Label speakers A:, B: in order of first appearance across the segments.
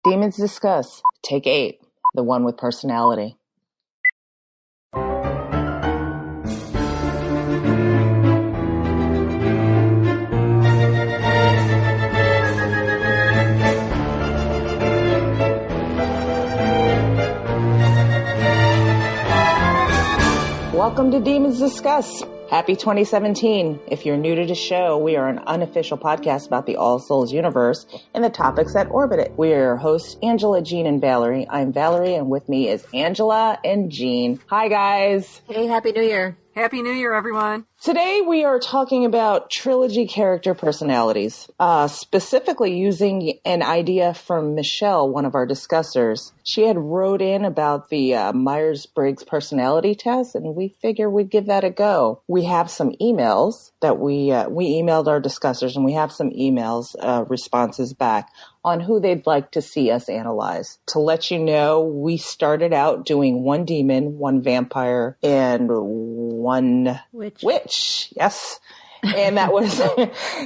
A: Demons Discuss, Take 8, the one with personality. Welcome to Demons Discuss. Happy 2017. If you're new to the show, we are an unofficial podcast about the All Souls universe and the topics that orbit it. We are your hosts, Angela, Jean, and Valerie. I'm Valerie, and with me is Angela and Jean. Hi, guys.
B: Hey, Happy New Year.
C: Happy New Year, everyone.
A: Today we are talking about trilogy character personalities, specifically using an idea from Michelle, one of our discussers. She had wrote in about the Myers-Briggs personality test, and we figured we'd give that a go. We have some emails that we emailed our discussers, and we have some emails responses back on who they'd like to see us analyze. To let you know, we started out doing one demon, one vampire, and one witch. Yes. And that was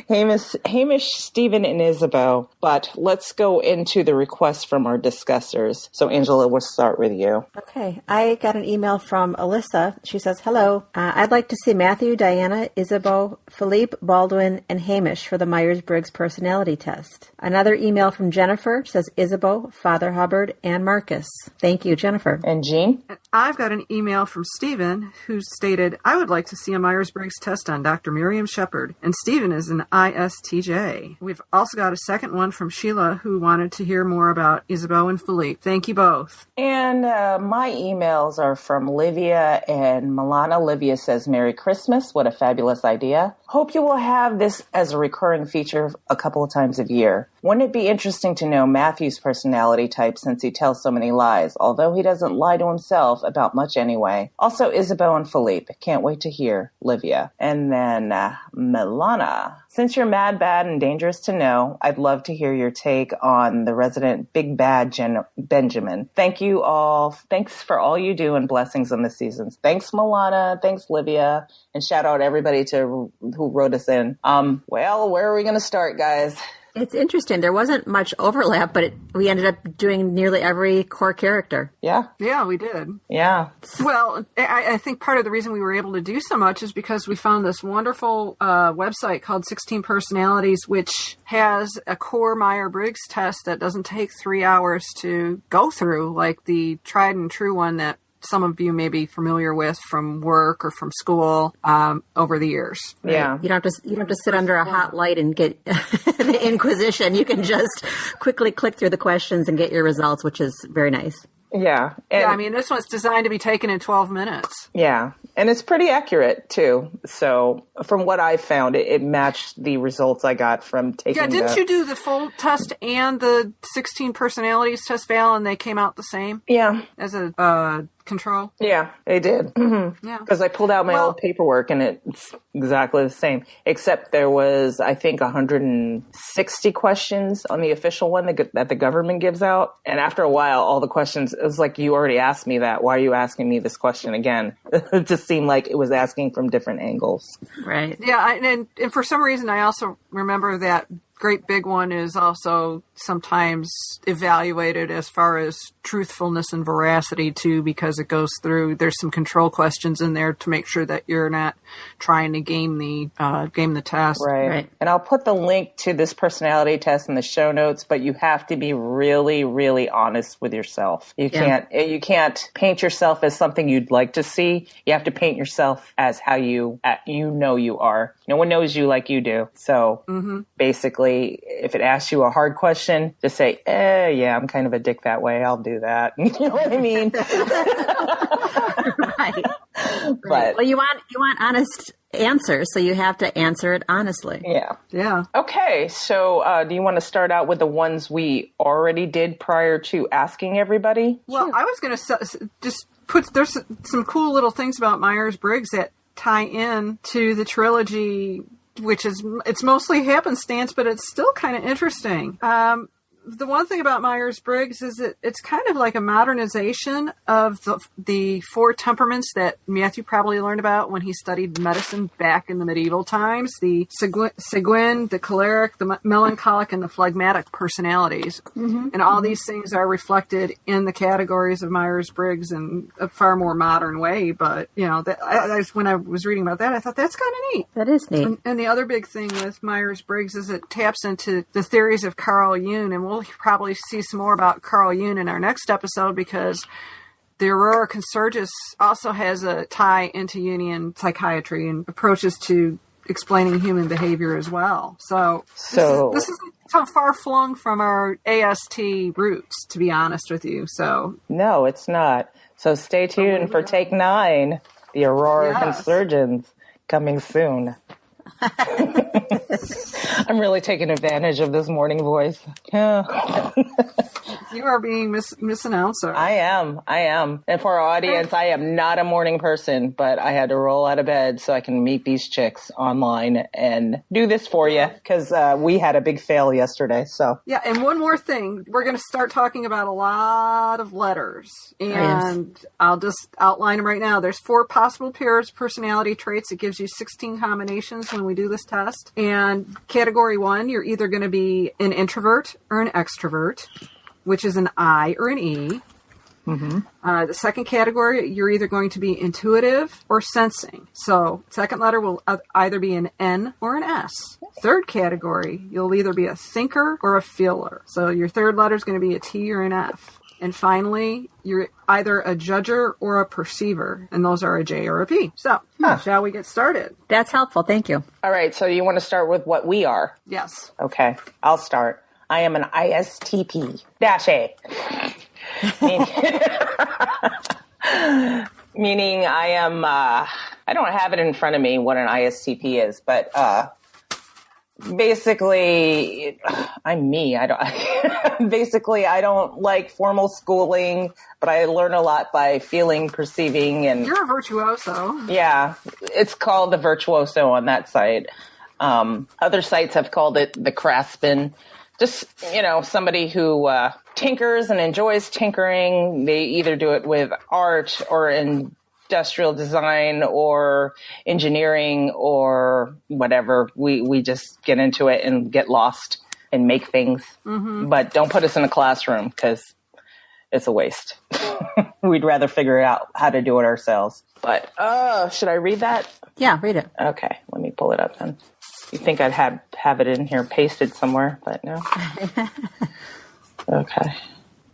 A: Hamish, Stephen, and Ysabeau. But let's go into the requests from our discussers. So, Angela, we'll start with you.
B: Okay. I got an email from Alyssa. She says, hello. I'd like to see Matthew, Diana, Ysabeau, Philippe, Baldwin, and Hamish for the Myers-Briggs personality test. Another email from Jennifer says, Ysabeau, Father Hubbard, and Marcus. Thank you, Jennifer.
A: And Jean?
C: I've got an email from Stephen who stated, I would like to see a Myers-Briggs test on Dr. Miriam Shepard, and Stephen is an ISTJ. We've also got a second one from Sheila who wanted to hear more about Ysabeau and Philippe. Thank you both.
A: And my emails are from Livia and Milana. Livia says, Merry Christmas. What a fabulous idea. Hope you will have this as a recurring feature a couple of times a year. Wouldn't it be interesting to know Matthew's personality type since he tells so many lies, although he doesn't lie to himself about much anyway. Also, Ysabeau and Philippe. Can't wait to hear, Livia. And then Milana. Since you're mad, bad, and dangerous to know, I'd love to hear your take on the resident big bad Benjamin. Thank you all. Thanks for all you do and blessings on the seasons. Thanks, Milana. Thanks, Livia. And shout out everybody who wrote us in. Well, where are we going to start, guys?
B: It's interesting. There wasn't much overlap, but we ended up doing nearly every core character.
A: Yeah.
C: Yeah, we did.
A: Yeah.
C: Well, I think part of the reason we were able to do so much is because we found this wonderful website called 16 Personalities, which has a core Myers-Briggs test that doesn't take 3 hours to go through, like the tried and true one that some of you may be familiar with from work or from school over the years.
A: Right? Yeah.
B: You don't have to sit under a hot light and get the Inquisition. You can just quickly click through the questions and get your results, which is very nice.
A: Yeah.
C: Yeah, I mean, this one's designed to be taken in 12 minutes.
A: Yeah. And it's pretty accurate, too. So from what I found, it matched the results I got from taking
C: didn't you do the full test and the 16 personalities test, Val, and they came out the same?
A: Yeah.
C: As a control?
A: Yeah, they did. Mm-hmm. Yeah. Because I pulled out my old paperwork and it's exactly the same, except there was, I think, 160 questions on the official one that the government gives out. And after a while, all the questions, it was like, you already asked me that. Why are you asking me this question again? It just seemed like it was asking from different angles.
B: Right.
C: Yeah, and for some reason, I also remember that great big one is also sometimes evaluated as far as truthfulness and veracity too, because it goes through, there's some control questions in there to make sure that you're not trying to game the test.
A: Right. And I'll put the link to this personality test in the show notes, but you have to be really, really honest with yourself. You can't paint yourself as something you'd like to see. You have to paint yourself as how you know you are. No one knows you like you do. So basically, if it asks you a hard question, just say, yeah, I'm kind of a dick that way. I'll do that. You know what I mean?
B: Right.
A: But
B: well, you want honest answers, so you have to answer it honestly.
A: Yeah. Okay, so do you want to start out with the ones we already did prior to asking everybody?
C: Well,
B: Sure.
C: I was going to just there's some cool little things about Myers-Briggs that tie in to the trilogy, which is, it's mostly happenstance, but it's still kind of interesting. the one thing about Myers-Briggs is that it's kind of like a modernization of the four temperaments that Matthew probably learned about when he studied medicine back in the medieval times: the sanguine, the choleric, the melancholic, and the phlegmatic personalities. Mm-hmm. And all these things are reflected in the categories of Myers-Briggs in a far more modern way. But, you know, when I was reading about that, I thought that's kind of neat.
B: That is neat.
C: And the other big thing with Myers-Briggs is it taps into the theories of Carl Jung, and we'll probably see some more about Carl Jung in our next episode, because the Aurora Consurgis also has a tie into Jungian psychiatry and approaches to explaining human behavior as well. So this is so far flung from our AST roots, to be honest with you. So
A: no, it's not. So stay tuned for Take 9, the Aurora Consurgence, coming soon. I'm really taking advantage of this morning voice. Yeah.
C: You are being misannouncer.
A: I am. And for our audience, I am not a morning person, but I had to roll out of bed so I can meet these chicks online and do this for you, because we had a big fail yesterday. So
C: yeah, and one more thing. We're going to start talking about a lot of letters, and I'll just outline them right now. There's 4 possible pairs of personality traits. It gives you 16 combinations when we do this test. And category 1, you're either going to be an introvert or an extrovert, which is an I or an E. Mm-hmm. The second category, you're either going to be intuitive or sensing. So second letter will either be an N or an S. Third category, you'll either be a thinker or a feeler. So your third letter is going to be a T or an F. And finally, you're either a judger or a perceiver, and those are a J or a P. So, shall we get started?
B: That's helpful. Thank you.
A: all right, so you want to start with what we are?
C: Yes.
A: Okay, I'll start. I am an ISTP-A. Meaning I am, I don't have it in front of me what an ISTP is, but basically, I'm me. I don't like formal schooling, but I learn a lot by feeling, perceiving, and
C: You're a virtuoso.
A: Yeah, it's called the virtuoso on that site. Other sites have called it the craftsman. Just, somebody who tinkers and enjoys tinkering. They either do it with art or industrial design or engineering or whatever. We just get into it and get lost and make things. Mm-hmm. But don't put us in a classroom, because it's a waste. We'd rather figure out how to do it ourselves. But should I read that?
B: Yeah, read it.
A: Okay, let me pull it up then. You think I'd have it in here pasted somewhere, but no.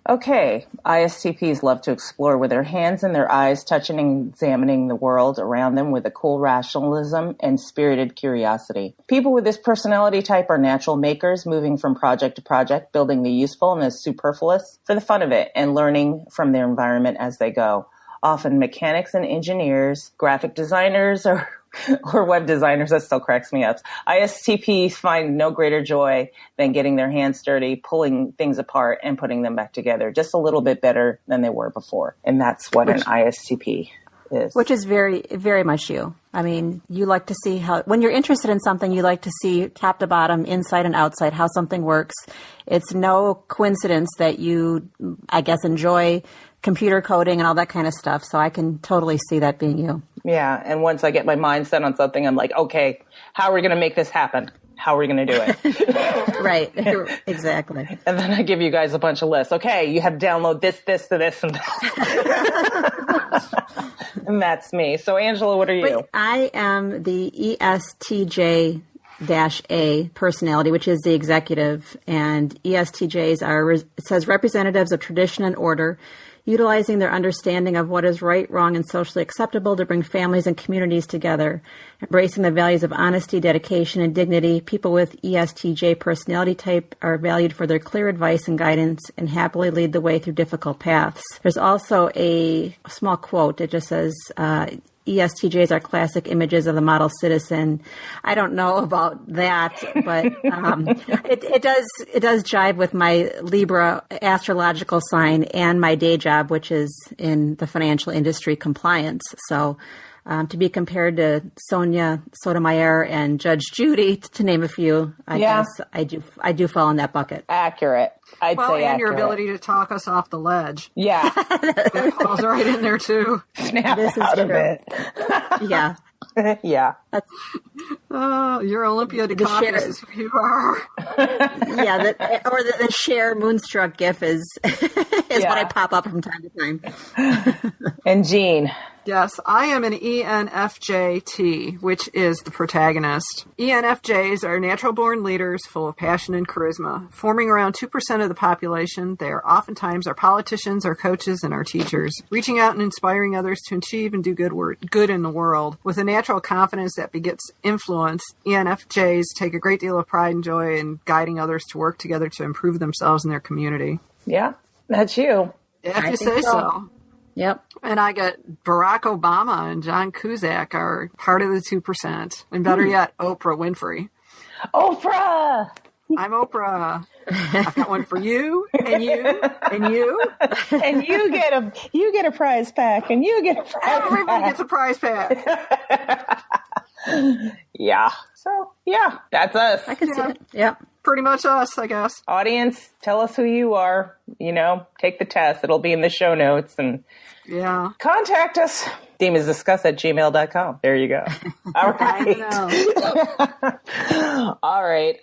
A: Okay. ISTPs love to explore with their hands and their eyes, touching and examining the world around them with a cool rationalism and spirited curiosity. People with this personality type are natural makers, moving from project to project, building the useful and the superfluous for the fun of it, and learning from their environment as they go. Often mechanics and engineers, graphic designers, or web designers. That still cracks me up. ISTPs find no greater joy than getting their hands dirty, pulling things apart, and putting them back together just a little bit better than they were before. And that's what an ISTP is.
B: Which is very, very much you. I mean, you like to see when you're interested in something, you like to see top to bottom, inside and outside, how something works. It's no coincidence that you, I guess, enjoy computer coding and all that kind of stuff. So I can totally see that being you.
A: Yeah. And once I get my mind set on something, I'm like, okay, how are we going to make this happen? How are we going to do it?
B: Right. Exactly.
A: And then I give you guys a bunch of lists. Okay, you have to download this, to this, and that. And that's me. So, Angela, what are you?
B: Wait, I am the ESTJ-A personality, which is the executive. And ESTJs are, it says, representatives of tradition and order, utilizing their understanding of what is right, wrong, and socially acceptable to bring families and communities together, embracing the values of honesty, dedication, and dignity. People with ESTJ personality type are valued for their clear advice and guidance and happily lead the way through difficult paths. There's also a small quote. It just says, ESTJs are classic images of the model citizen. I don't know about that, but it does jive with my Libra astrological sign and my day job, which is in the financial industry compliance. So to be compared to Sonia Sotomayor and Judge Judy, to name a few. I guess I do fall in that bucket.
A: Accurate. I'd say
C: and
A: accurate.
C: your ability to talk us off the ledge.
A: Yeah.
C: That falls right in there, too.
A: Snap
B: This is
A: out of
B: true.
A: it.
B: Yeah.
A: Yeah.
C: Your Olympia de Caucus is who you are.
B: Yeah, the Cher Moonstruck gif is what I pop up from time to time.
A: And Jean.
C: Yes, I am an ENFJT, which is the protagonist. ENFJs are natural-born leaders full of passion and charisma. Forming around 2% of the population, they are oftentimes our politicians, our coaches, and our teachers, reaching out and inspiring others to achieve and do good in the world. With a natural confidence that begets influence, ENFJs take a great deal of pride and joy in guiding others to work together to improve themselves and their community.
A: Yeah, that's you.
C: If you say so.
B: Yep.
C: And I get Barack Obama and John Cusack are part of the 2%. And better yet, Oprah Winfrey.
A: Oprah!
C: I'm Oprah. I've got one for you, and you, and you.
A: And you get a prize pack, and you get a prize
C: Everybody
A: pack.
C: gets a prize pack.
A: Yeah. So, yeah, that's us.
B: I can see it. Yep.
C: Pretty much us, I guess.
A: Audience, tell us who you are. Take the test. It'll be in the show notes. And
C: Yeah.
A: contact us. demonsdiscuss@gmail.com. There you go. All right. All right.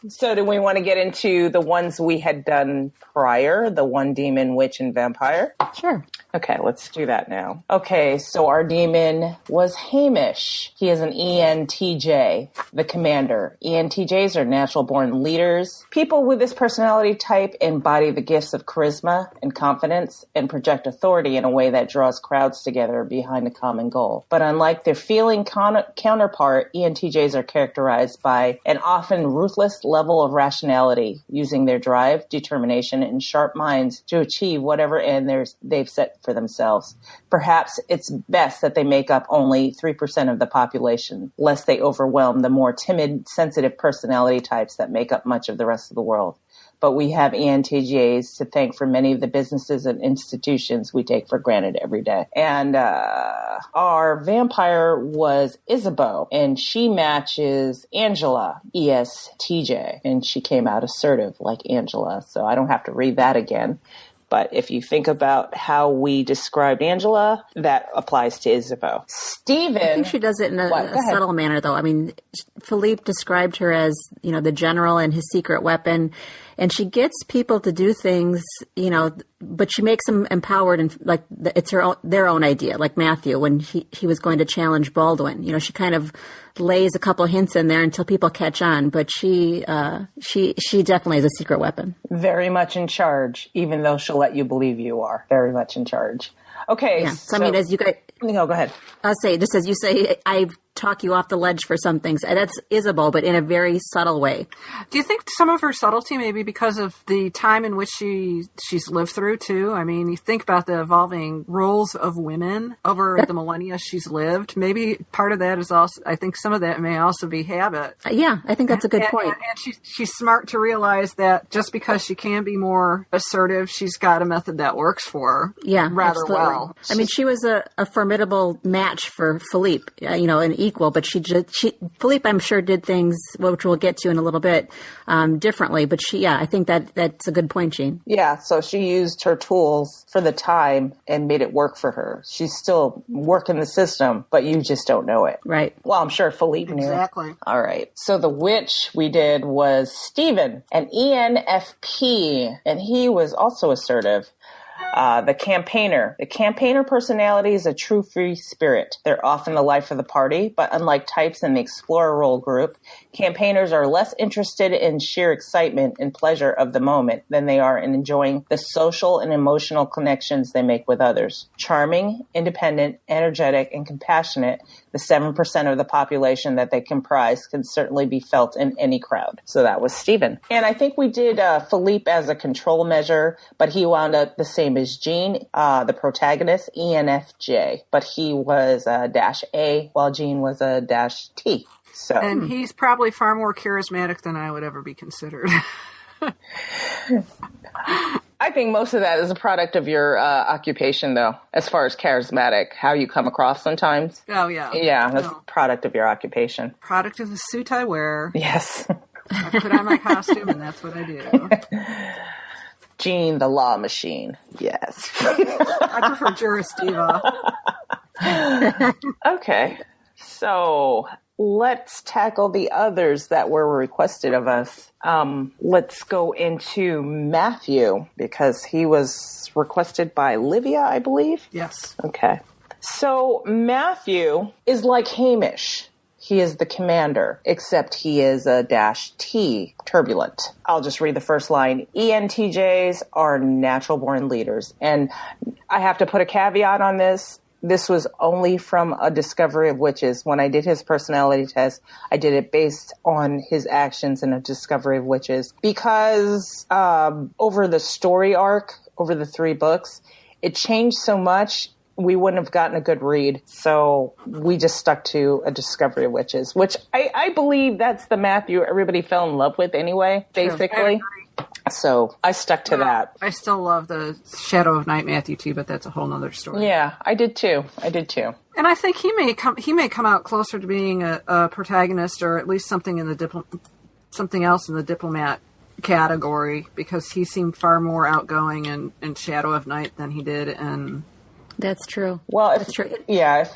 A: So do we want to get into the ones we had done prior, the one demon, witch, and vampire?
B: Sure.
A: Okay, let's do that now. Okay, so our demon was Hamish. He is an ENTJ, the commander. ENTJs are natural-born leaders. People with this personality type embody the gifts of charisma and confidence and project authority in a way that draws crowds together behind a common goal. But unlike their feeling counterpart, ENTJs are characterized by an often ruthless level of rationality, using their drive, determination, and sharp minds to achieve whatever end they've set for themselves. Perhaps it's best that they make up only 3% of the population, lest they overwhelm the more timid, sensitive personality types that make up much of the rest of the world. But we have ENTJs to thank for many of the businesses and institutions we take for granted every day. And our vampire was Ysabeau, and she matches Angela, ESTJ, and she came out assertive like Angela, so I don't have to read that again. But if you think about how we described Angela, that applies to Ysabeau. Stephen.
B: I think she does it in a subtle manner, though. I mean, Philippe described her as, the general and his secret weapon. And she gets people to do things, but she makes them empowered and like it's their own idea. Like Matthew, when he was going to challenge Baldwin, she kind of lays a couple hints in there until people catch on. But she definitely is a secret weapon.
A: Very much in charge, even though she'll let you believe you are very much in charge. Okay.
B: Yeah. So I mean, as you guys,
A: no, go ahead.
B: I'll say, just as you say, I talk you off the ledge for some things. That's Ysabeau, but in a very subtle way.
C: Do you think some of her subtlety may be because of the time in which she's lived through, too? I mean, you think about the evolving roles of women over the millennia she's lived. Maybe part of that is also, I think some of that may also be habit.
B: Yeah, I think that's a good point.
C: And she's smart to realize that just because she can be more assertive, she's got a method that works for her rather
B: absolutely.
C: well.
B: I mean, she was a formidable match for Philippe, an equal, but Philippe, I'm sure, did things, which we'll get to in a little bit, differently. But I think that's a good point, Jean.
A: Yeah, so she used her tools for the time and made it work for her. She's still working the system, but you just don't know it.
B: Right.
A: Well, I'm sure Philippe knew.
C: Exactly.
A: All right. So the witch we did was Stephen, an ENFP, and he was also assertive. The campaigner. The campaigner personality is a true free spirit. They're often the life of the party, but unlike types in the explorer role group, campaigners are less interested in sheer excitement and pleasure of the moment than they are in enjoying the social and emotional connections they make with others. Charming, independent, energetic, and compassionate, the 7% of the population that they comprise can certainly be felt in any crowd. So that was Stephen. And I think we did Philippe as a control measure, but he wound up the same as Jean, the protagonist, ENFJ. But he was a -A, while Jean was a -T. So.
C: And he's probably far more charismatic than I would ever be considered.
A: I think most of that is a product of your occupation, though, as far as charismatic, how you come across sometimes.
C: Oh, yeah.
A: Yeah, that's a product of your occupation.
C: Product of the suit I wear.
A: Yes.
C: I put on my costume, and that's what I do.
A: Jean the Law Machine. Yes.
C: I prefer Juris Diva.
A: Okay. So let's tackle the others that were requested of us. Let's go into Matthew, because he was requested by Livia, I believe.
C: Yes.
A: Okay. So Matthew is like Hamish. He is the commander, except he is a -T, turbulent. I'll just read the first line. ENTJs are natural-born leaders. And I have to put a caveat on this. This was only from a Discovery of Witches. When I did his personality test, I did it based on his actions in a Discovery of Witches. Because over the story arc, over the 3 books, it changed so much, we wouldn't have gotten a good read. So we just stuck to a Discovery of Witches, which I believe that's the Matthew everybody fell in love with anyway, basically. So I stuck to that.
C: I still love the Shadow of Night Matthew too, but that's a whole nother story.
A: Yeah, I did too.
C: And I think he may come out closer to being a protagonist, or at least something else in the diplomat category, because he seemed far more outgoing in Shadow of Night than he did in...
B: That's true.
A: Well, if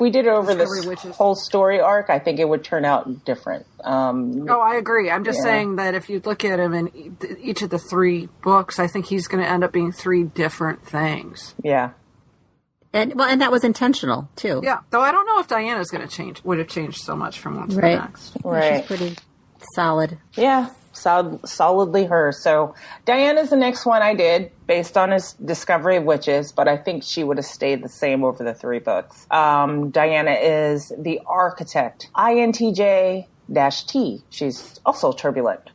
A: we did it over this whole story arc, I think it would turn out different.
C: I agree. I'm just saying that if you look at him in each of the 3 books, I think he's going to end up being 3 different things.
A: Yeah.
B: And that was intentional too.
C: Yeah. Though I don't know if Diana's going to would have changed so much from one to the next.
A: Right.
B: She's pretty solid.
A: Yeah. Solidly her. So Diana's the next one I did based on his Discovery of Witches, but I think she would have stayed the same over the 3 books. Diana is the architect, INTJ-T. She's also turbulent.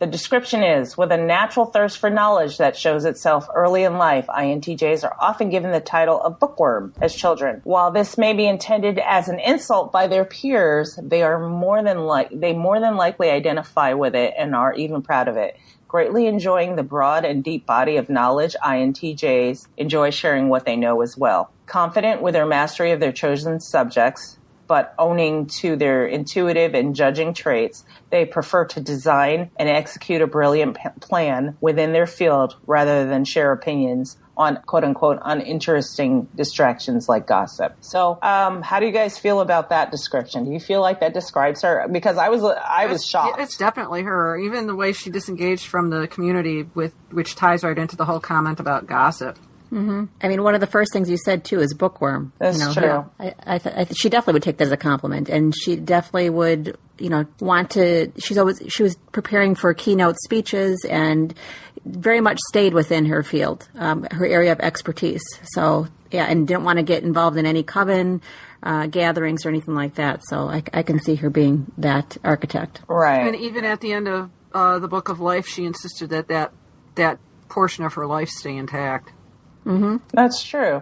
A: The description is, with a natural thirst for knowledge that shows itself early in life, INTJs are often given the title of bookworm as children. While this may be intended as an insult by their peers, they more than likely identify with it and are even proud of it. Greatly enjoying the broad and deep body of knowledge, INTJs enjoy sharing what they know as well. Confident with their mastery of their chosen subjects, but owning to their intuitive and judging traits, they prefer to design and execute a brilliant plan within their field rather than share opinions on quote-unquote uninteresting distractions like gossip. So how do you guys feel about that description? Do you feel like that describes her? Because I was shocked.
C: It's definitely her. Even the way she disengaged from the community, which ties right into the whole comment about gossip.
B: Mm-hmm. I mean, one of the first things you said too is bookworm.
A: That's true.
B: She definitely would take that as a compliment, and she definitely would, want to. She was preparing for keynote speeches, and very much stayed within her field, her area of expertise. So yeah, and didn't want to get involved in any coven gatherings or anything like that. So I can see her being that architect.
A: Right.
C: And even at the end of the Book of Life, she insisted that portion of her life stay intact.
B: Mm-hmm.
A: That's true.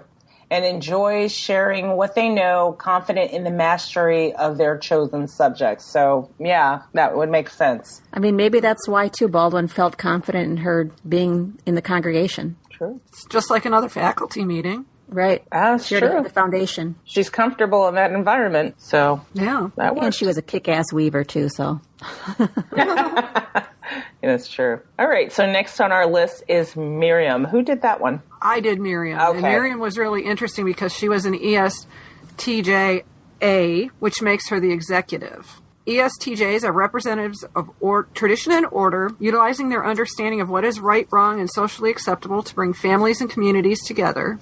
A: And enjoys sharing what they know, confident in the mastery of their chosen subjects. So, yeah, that would make sense.
B: I mean, maybe that's why, too, Baldwin felt confident in her being in the congregation.
A: True.
C: It's just like another faculty meeting.
B: Right.
A: That's true.
B: The foundation.
A: She's comfortable in that environment. So,
C: yeah.
A: That works.
B: And she was a kick-ass weaver, too, so...
A: That's true. All right. So next on our list is Miriam. Who did that one?
C: I did Miriam.
A: Okay.
C: And Miriam was really interesting because she was an ESTJ-A, which makes her the executive. ESTJs are representatives of tradition and order, utilizing their understanding of what is right, wrong, and socially acceptable to bring families and communities together.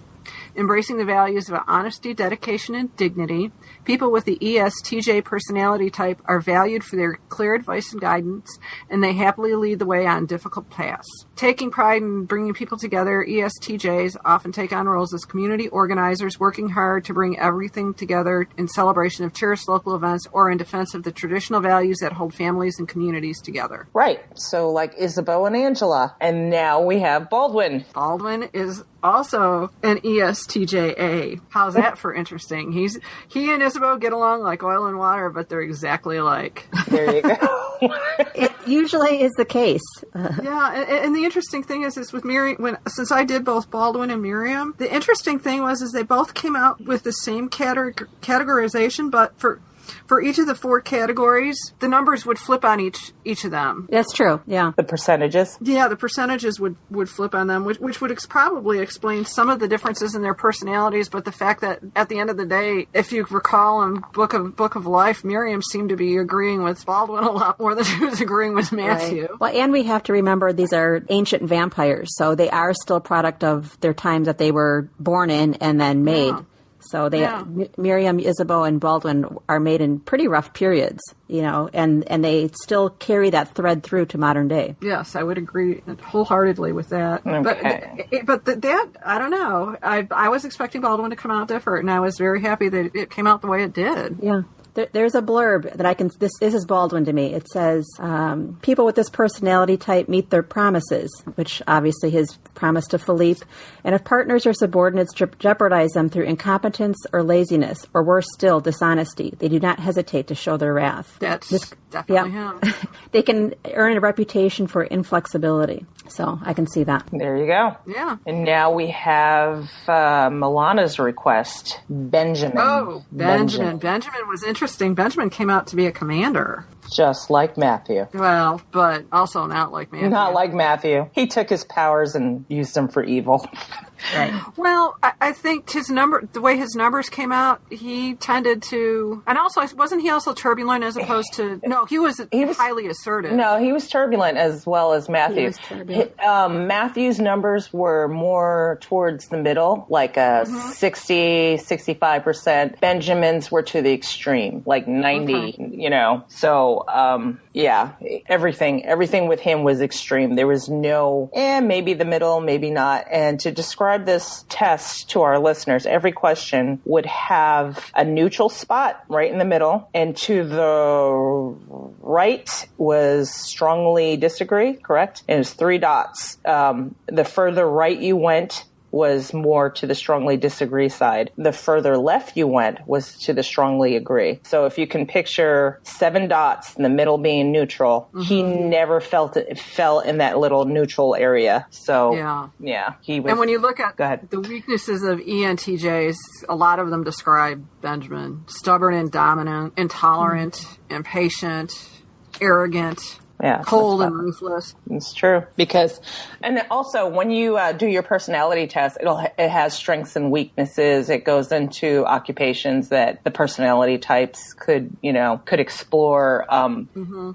C: Embracing the values of honesty, dedication, and dignity. People with the ESTJ personality type are valued for their clear advice and guidance, and they happily lead the way on difficult paths. Taking pride in bringing people together, ESTJs often take on roles as community organizers, working hard to bring everything together in celebration of cherished local events or in defense of the traditional values that hold families and communities together.
A: Right. So like Ysabeau and Angela. And now we have Baldwin.
C: Baldwin is also an ESTJA. How's that for interesting? He and Ysabeau get along like oil and water, but they're exactly alike.
A: There you go.
B: It usually is the case.
C: Yeah, and the interesting thing is with Miriam, since I did both Baldwin and Miriam, the interesting thing was they both came out with the same categorization, but for each of the 4 categories, the numbers would flip on each of them.
B: That's true, yeah.
A: The percentages?
C: Yeah, the percentages would flip on them, which would probably explain some of the differences in their personalities, but the fact that at the end of the day, if you recall in Book of Life, Miriam seemed to be agreeing with Baldwin a lot more than she was agreeing with Matthew.
B: Right. Well, and we have to remember these are ancient vampires, so they are still a product of their time that they were born in and then made.
C: Yeah.
B: So Miriam, Ysabeau, and Baldwin are made in pretty rough periods, and they still carry that thread through to modern day.
C: Yes, I would agree wholeheartedly with that.
A: Okay.
C: But that, I don't know. I was expecting Baldwin to come out different, and I was very happy that it came out the way it did.
B: Yeah. There's a blurb that this is Baldwin to me. It says, people with this personality type meet their promises, which obviously his promise to Philippe, and if partners or subordinates jeopardize them through incompetence or laziness, or worse still, dishonesty, they do not hesitate to show their wrath.
C: That's definitely him.
B: They can earn a reputation for inflexibility. So I can see that.
A: There you go.
C: Yeah.
A: And now we have Milana's request, Benjamin.
C: Oh, Benjamin. Benjamin was interesting. Benjamin came out to be a commander.
A: Just like Matthew.
C: Well, but also not like Matthew.
A: Not like Matthew. He took his powers and used them for evil.
B: Right.
C: Well, I think the way his numbers came out, he tended to, and also, wasn't he also turbulent as opposed to, no, he was highly assertive.
A: No, he was turbulent as well as Matthew.
B: He was turbulent.
A: Matthew's numbers were more towards the middle, like 60, 65%. Benjamin's were to the extreme, like 90, So, yeah, everything with him was extreme. There was no, maybe the middle, maybe not. And to describe this test to our listeners, every question would have a neutral spot right in the middle, and to the right was strongly disagree, correct? And it was 3 dots. The further right you went was more to the strongly disagree side. The further left you went was to the strongly agree. So if you can picture 7 dots in the middle being neutral, he never fell in that little neutral area. So yeah, he was.
C: And when you look at the weaknesses of ENTJs, a lot of them describe Benjamin: stubborn and dominant, intolerant, impatient, arrogant.
A: Yeah,
C: cold and ruthless.
A: It's true and also when you do your personality test, it has strengths and weaknesses. It goes into occupations that the personality types could explore.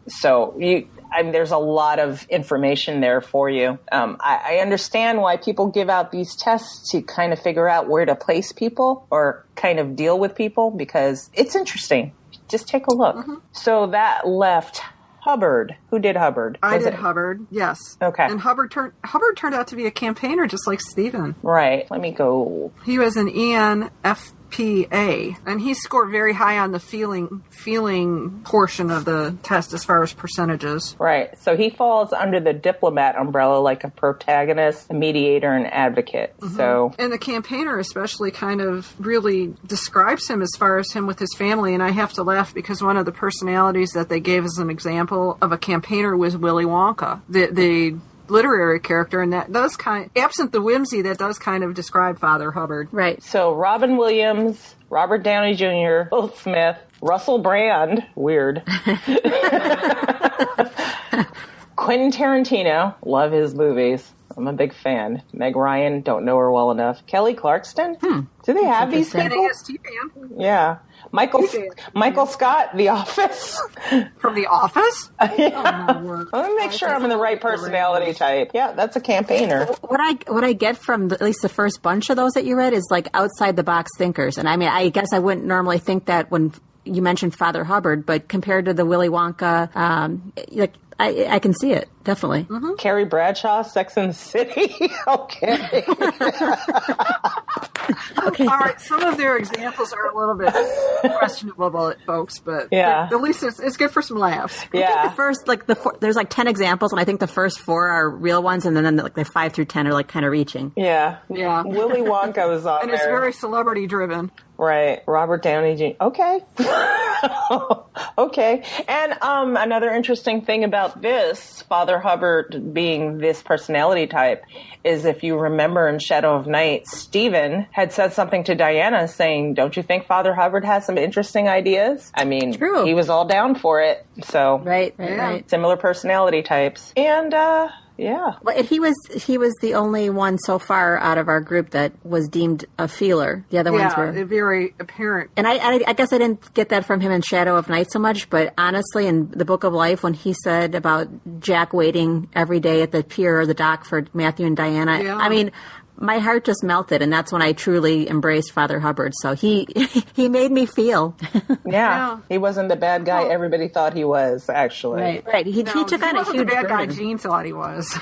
A: So there's a lot of information there for you. I understand why people give out these tests to kind of figure out where to place people or kind of deal with people, because it's interesting. Just take a look. So that left Hubbard. Who did Hubbard?
C: I did Hubbard, yes.
A: Okay.
C: And Hubbard turned out to be a campaigner just like Stephen.
A: Right. Let me go.
C: He was an ENFPA, and he scored very high on the feeling portion of the test as far as percentages.
A: Right. So he falls under the diplomat umbrella, like a protagonist, a mediator, and advocate. So,
C: and the campaigner especially kind of really describes him as far as him with his family. And I have to laugh because one of the personalities that they gave as an example of a campaigner was Willy Wonka, the literary character, and that does absent the whimsy, that does kind of describe Father Hubbard.
B: Right.
A: So Robin Williams, Robert Downey Jr., Will Smith, Russell Brand, weird. Quentin Tarantino, love his movies. I'm a big fan. Meg Ryan, don't know her well enough. Kelly Clarkson? Do they have these people? Yeah. Michael Scott, The Office.
C: From The Office?
A: Yeah. Let me make sure I'm in the right personality type. Yeah, that's a campaigner.
B: What I get from at least the first bunch of those that you read is like outside the box thinkers. And I mean, I guess I wouldn't normally think that when you mentioned Father Hubbard, but compared to the Willy Wonka, I can see it, definitely.
A: Carrie Bradshaw, Sex and the City. Okay.
B: Okay.
C: All right, some of their examples are a little bit questionable, folks, but
A: Yeah.
C: at least it's good for some laughs.
B: I
A: Yeah.
B: think the first, there's 10 examples, and I think the first 4 are real ones, and then the 5 through 10 are kind of reaching.
A: Yeah.
C: Yeah.
A: Willy Wonka was on
C: And
A: there.
C: it's very celebrity driven.
A: Right. Robert Downey Jr. Okay. Okay. And another interesting thing about this, Father Hubbard being this personality type, is if you remember in Shadow of Night, Stephen had said something to Diana saying, don't you think Father Hubbard has some interesting ideas? I mean,
B: True.
A: He was all down for it. So
B: Right.
A: similar personality types. And yeah.
B: Well, and he was the only one so far out of our group that was deemed a feeler. The other ones were
C: very apparent.
B: And I guess I didn't get that from him in Shadow of Night so much, but honestly, in the Book of Life, when he said about Jack waiting every day at the pier or the dock for Matthew and Diana, I mean, my heart just melted, and that's when I truly embraced Father Hubbard. So he made me feel.
A: Yeah. He wasn't the bad guy everybody thought he was, actually.
B: Right. He took on a huge
C: the bad guy
B: burden.
C: Gene thought he was.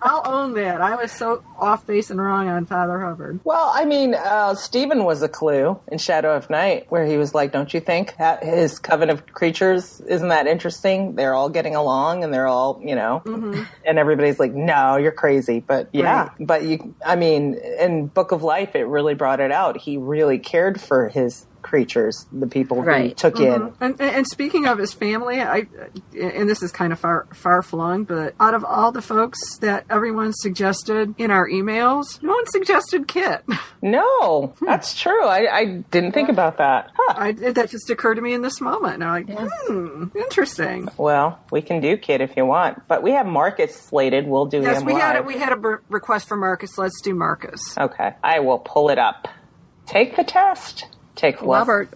C: I'll own that. I was so off base and wrong on Father Hubbard.
A: Well, I mean, Stephen was a clue in Shadow of Night, where he was like, don't you think that his coven of creatures, isn't that interesting? They're all getting along, and they're all, and everybody's like, no, you're crazy. But yeah, but in Book of Life, it really brought it out. He really cared for his creatures, the people who he took in.
C: And speaking of his family, and this is kind of far flung, but out of all the folks that everyone suggested in our emails, no one suggested Kit.
A: No, that's true. I didn't think about that. Huh.
C: That just occurred to me in this moment. And I'm like, interesting.
A: Well, we can do Kit if you want, but we have Marcus slated. We'll do him live.
C: We had a request for Marcus. Let's do Marcus.
A: Okay, I will pull it up. Take the test.
B: Robert,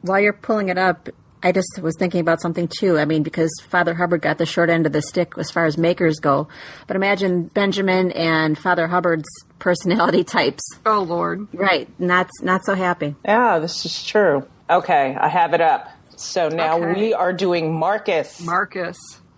B: while you're pulling it up, I just was thinking about something too. I mean, because Father Hubbard got the short end of the stick as far as makers go. But imagine Benjamin and Father Hubbard's personality types.
C: Oh, Lord.
B: Right. Not so happy.
A: Yeah, this is true. Okay, I have it up. So now we are doing Marcus.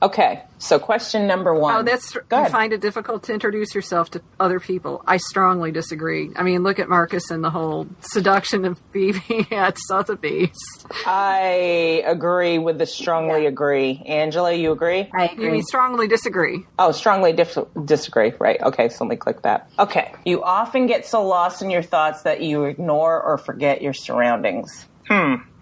A: Okay, so question number 1.
C: Oh, you find it difficult to introduce yourself to other people. I strongly disagree. I mean, look at Marcus and the whole seduction of Phoebe at Sotheby's.
A: I agree with the strongly agree. Angela, you agree?
B: I agree.
C: You mean strongly disagree?
A: Oh, strongly disagree. Right. Okay, so let me click that. Okay. You often get so lost in your thoughts that you ignore or forget your surroundings.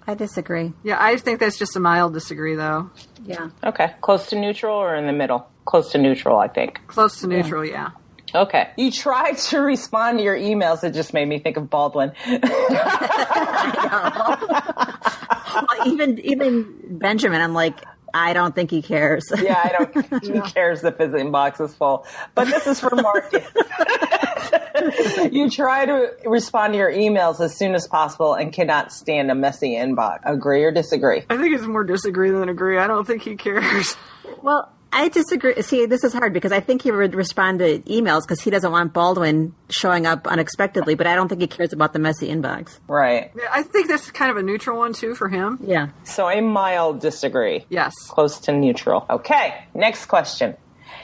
B: I disagree.
C: Yeah, I think that's just a mild disagree, though.
B: Yeah.
A: Okay. Close to neutral or in the middle? Close to neutral, I think.
C: Close to neutral, yeah.
A: Okay. You tried to respond to your emails. It just made me think of Baldwin.
B: Well, even Benjamin, I'm like, I don't think he cares.
A: Yeah, I don't. He cares if his inbox is full. But this is for Marcus. You try to respond to your emails as soon as possible and cannot stand a messy inbox. Agree or disagree?
C: I think it's more disagree than agree. I don't think he cares.
B: Well, I disagree. See, this is hard because I think he would respond to emails because he doesn't want Baldwin showing up unexpectedly, but I don't think he cares about the messy inbox.
A: Right.
C: Yeah, I think that's kind of a neutral one, too, for him.
B: Yeah.
A: So a mild disagree.
C: Yes.
A: Close to neutral. Okay, next question.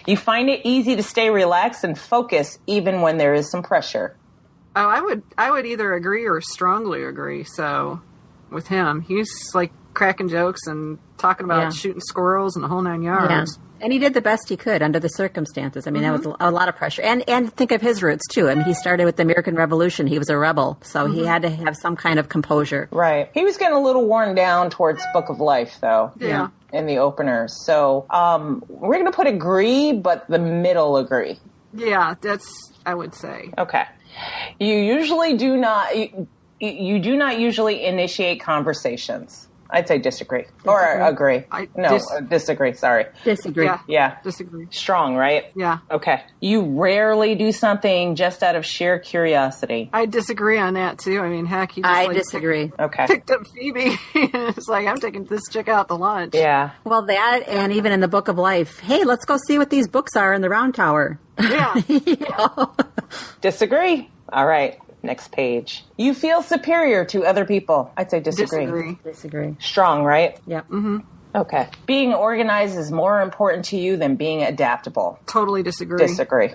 A: You find it easy to stay relaxed and focus even when there is some pressure.
C: Oh, I would either agree or strongly agree. So with him, he's like cracking jokes and talking about shooting squirrels and the whole 9 yards.
B: Yeah. And he did the best he could under the circumstances. I mean, that was a lot of pressure. And think of his roots, too. I mean, he started with the American Revolution. He was a rebel. So he had to have some kind of composure.
A: Right. He was getting a little worn down towards Book of Life, though.
C: Yeah.
A: In the opener. So we're going to put agree, but the middle agree.
C: Yeah, that's, I would say.
A: Okay. You usually do not, you do not usually initiate conversations. I'd say disagree. Or agree. Disagree. Sorry.
B: Disagree.
A: Yeah.
C: Disagree.
A: Strong, right?
C: Yeah.
A: Okay. You rarely do something just out of sheer curiosity.
C: I disagree on that, too. I mean, heck, he just
B: disagree.
A: Picked
C: up Phoebe. It's like, I'm taking this chick out to lunch.
A: Yeah.
B: Well, that, and even in the Book of Life, hey, let's go see what these books are in the Round Tower.
C: Yeah.
A: Disagree. All right. Next page. You feel superior to other people. I'd say disagree.
B: Disagree.
A: Strong, right?
B: Yep.
C: Mm-hmm.
A: Okay. Being organized is more important to you than being adaptable.
C: Totally disagree.
B: Disagree.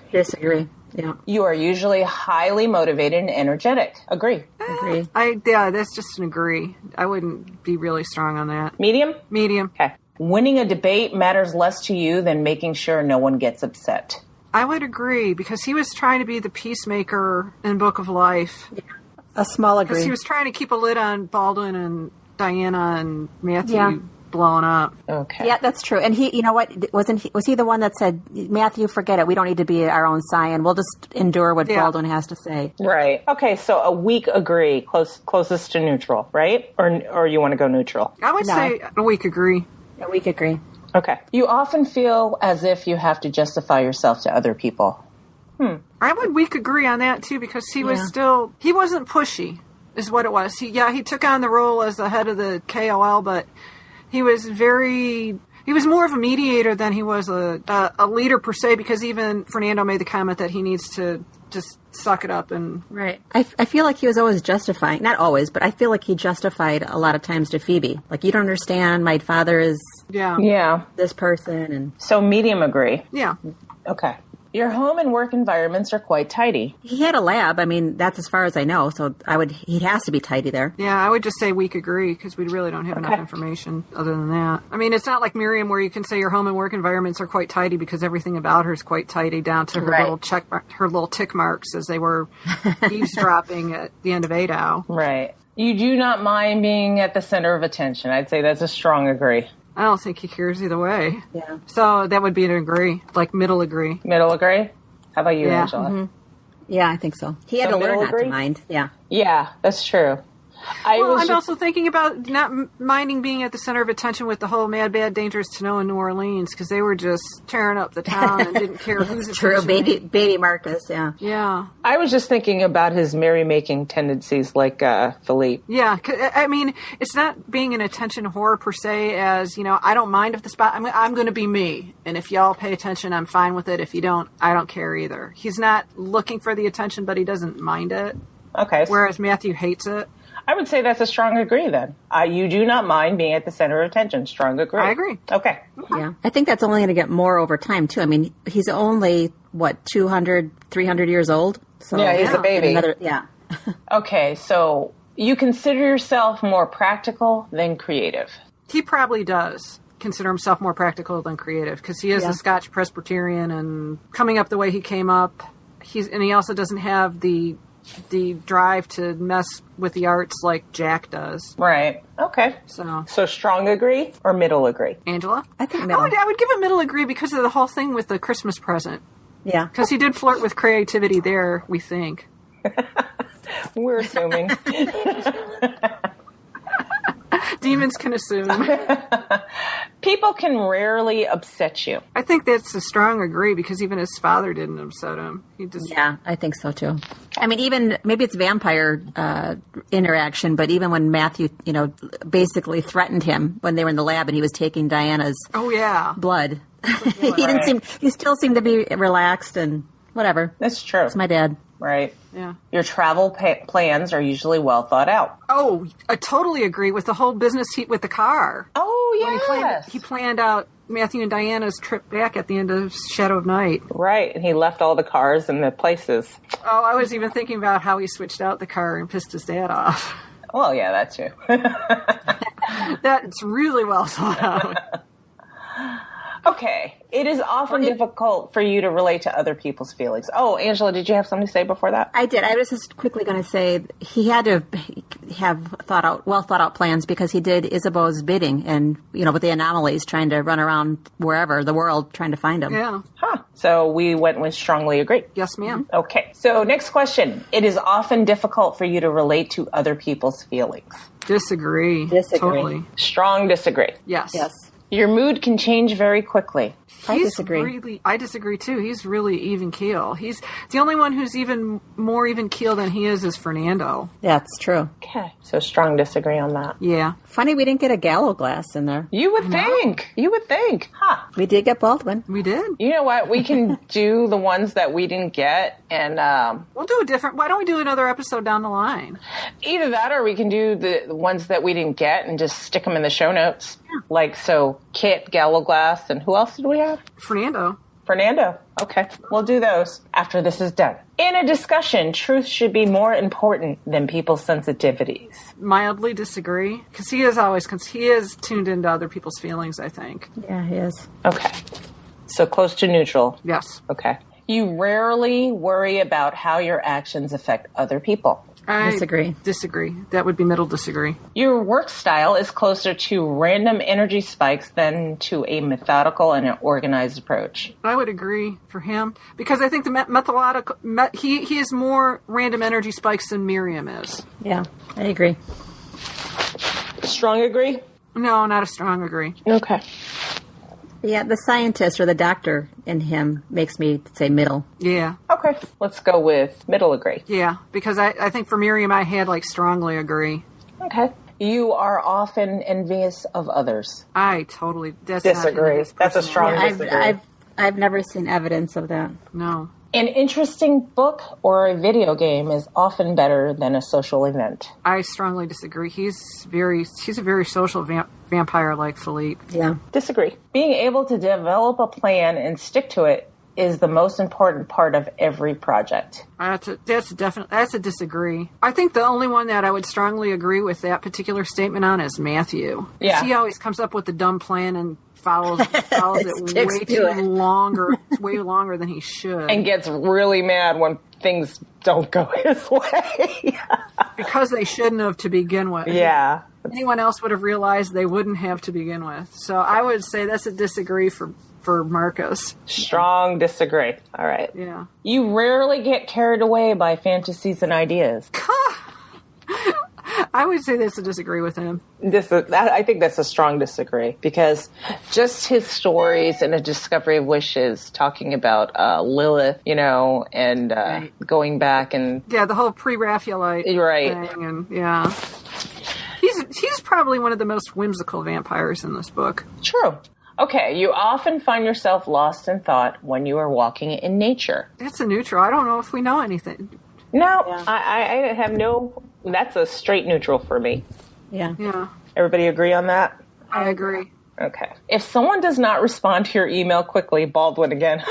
B: Yeah.
A: You are usually highly motivated and energetic. Agree.
B: Agree.
C: That's just an agree. I wouldn't be really strong on that.
A: Medium?
C: Medium.
A: Okay. Winning a debate matters less to you than making sure no one gets upset.
C: I would agree, because he was trying to be the peacemaker in Book of Life.
B: Yeah. A small agree.
C: Because he was trying to keep a lid on Baldwin and Diana and Matthew blowing up.
A: Okay.
B: Yeah, that's true. And he, you know what, was he the one that said, Matthew, forget it. We don't need to be our own scion. We'll just endure what Baldwin has to say.
A: Right. Okay, so a weak agree, closest to neutral, right? Or you want to go neutral?
C: I would say a weak agree.
B: A weak agree.
A: Okay. You often feel as if you have to justify yourself to other people.
C: I would weak agree on that, too, because he was he wasn't pushy, is what it was. He took on the role as the head of the KOL, but he was more of a mediator than he was a leader per se, because even Fernando made the comment that he needs to just suck it up and...
B: Right. I feel like he was always justifying, not always, but I feel like he justified a lot of times to Phoebe. Like, you don't understand, my father is this person. And
A: so medium agree.
C: Yeah.
A: Okay. Your home and work environments are quite tidy.
B: He had a lab. I mean, that's as far as I know. So he has to be tidy there.
C: Yeah, I would just say weak agree, because we really don't have enough information other than that. I mean, it's not like Miriam where you can say your home and work environments are quite tidy, because everything about her is quite tidy, down to her little tick marks as they were eavesdropping at the end of Adao.
A: Right. You do not mind being at the center of attention. I'd say that's a strong agree.
C: I don't think he cares either way.
B: Yeah.
C: So that would be an agree, like middle agree.
A: Middle agree? How about you, Angela?
B: Mm-hmm. Yeah, I think so. He had to learn not to mind. Yeah.
A: Yeah, that's true.
C: I'm also thinking about not minding being at the center of attention with the whole Mad, Bad, Dangerous to Know in New Orleans, because they were just tearing up the town and didn't care who's
B: true. Baby Marcus, yeah.
C: Yeah.
A: I was just thinking about his merrymaking tendencies like Philippe.
C: Yeah, I mean, it's not being an attention whore per se as, I don't mind if the spot, I'm going to be me. And if y'all pay attention, I'm fine with it. If you don't, I don't care either. He's not looking for the attention, but he doesn't mind it.
A: Okay.
C: Whereas Matthew hates it.
A: I would say that's a strong agree then. You do not mind being at the center of attention. Strong agree.
C: I agree.
A: Okay.
B: Yeah. I think that's only going to get more over time, too. I mean, he's only, 200, 300 years old? So,
A: yeah, he's a baby. Okay, so you consider yourself more practical than creative.
C: He probably does consider himself more practical than creative, because he is a Scotch Presbyterian and coming up the way he came up. And he also doesn't have the drive to mess with the arts like Jack does.
A: Right. Okay. So strong agree or middle agree?
C: Angela?
B: I think middle.
C: I would give a middle agree because of the whole thing with the Christmas present.
B: Yeah.
C: Because he did flirt with creativity there, we think.
A: We're assuming.
C: Demons can assume.
A: People can rarely upset you.
C: I think that's a strong agree, because even his father didn't upset him.
B: Yeah, I think so too. I mean, even maybe it's vampire interaction, but even when Matthew, basically threatened him when they were in the lab and he was taking Diana's blood, he still seemed to be relaxed and whatever.
A: That's true.
B: It's my dad.
A: Right.
C: Yeah.
A: Your travel plans are usually well thought out.
C: Oh, I totally agree with the whole business with the car.
A: Oh, yes.
C: He planned out Matthew and Diana's trip back at the end of Shadow of Night.
A: Right. And he left all the cars in the places.
C: Oh, I was even thinking about how he switched out the car and pissed his dad off.
A: Well, yeah, that too.
C: That's really well thought out.
A: Okay. It is often difficult for you to relate to other people's feelings. Oh, Angela, did you have something to say before that?
B: I did. I was just quickly going to say he had to have well thought out plans, because he did Ysabeau's bidding and, with the anomalies, trying to run around wherever, the world, trying to find them.
C: Yeah.
A: Huh. So we went with strongly agree.
C: Yes, ma'am.
A: Okay. So next question. It is often difficult for you to relate to other people's feelings.
C: Disagree.
B: Disagree.
C: Totally.
A: Strong disagree.
C: Yes.
B: Yes.
A: Your mood can change very quickly.
B: I disagree.
C: I disagree too. He's really even keel. He's the only one who's even more even keel than he is Fernando.
B: That's true.
A: Okay. So strong disagree on that.
C: Yeah.
B: Funny we didn't get a Gallowglass in there.
A: You would think. You would think. Huh.
B: We did get Baldwin.
C: We did.
A: You know what? We can do the ones that we didn't get, and
C: we'll do a different. Why don't we do another episode down the line?
A: Either that, or we can do the ones that we didn't get and just stick them in the show notes. Yeah. Like, so Kit, Gallowglass, and who else did we have?
C: Fernando.
A: Okay. We'll do those after this is done. In a discussion, truth should be more important than people's sensitivities.
C: Mildly disagree, because he is tuned into other people's feelings, I think.
B: Yeah, he is.
A: Okay. So close to neutral.
C: Yes.
A: Okay. You rarely worry about how your actions affect other people.
C: I
B: disagree.
C: That would be middle disagree.
A: Your work style is closer to random energy spikes than to a methodical and an organized approach.
C: I would agree for him, because I think the methodological he is more random energy spikes than Miriam is.
B: Yeah, I agree.
A: Strong agree?
C: No, not a strong agree.
A: Okay.
B: Yeah, the scientist or the doctor in him makes me say middle.
C: Yeah.
A: Okay. Let's go with middle agree.
C: Yeah, because I think for Miriam I had strongly agree.
A: Okay. You are often envious of others.
C: I totally
A: disagree. That's a strong disagree.
B: I've never seen evidence of that.
C: No.
A: An interesting book or a video game is often better than a social event.
C: I strongly disagree. He's a very social vampire like Philippe.
B: Yeah.
A: Disagree. Being able to develop a plan and stick to it is the most important part of every project.
C: That's a disagree. I think the only one that I would strongly agree with that particular statement on is Matthew.
A: Yeah.
C: He always comes up with the dumb plan and follows it way longer than he should.
A: And gets really mad when things don't go his way.
C: Because they shouldn't have to begin with.
A: Yeah.
C: Anyone else would have realized they wouldn't have to begin with. So I would say that's a disagree for Marcus.
A: Strong disagree. All right.
C: Yeah.
A: You rarely get carried away by fantasies and ideas.
C: I would say that's a disagree with him.
A: I think that's a strong disagree, because just his stories and A Discovery of Wishes, talking about Lilith, and right. Going back and...
C: Yeah, the whole pre-Raphaelite thing. And, yeah. He's probably one of the most whimsical vampires in this book.
A: True. Okay, you often find yourself lost in thought when you are walking in nature.
C: That's a neutral. I don't know if we know anything.
A: No, yeah. I have no... That's a straight neutral for me.
B: Yeah.
C: Yeah.
A: Everybody agree on that?
C: I agree.
A: Okay. If someone does not respond to your email quickly, Baldwin again.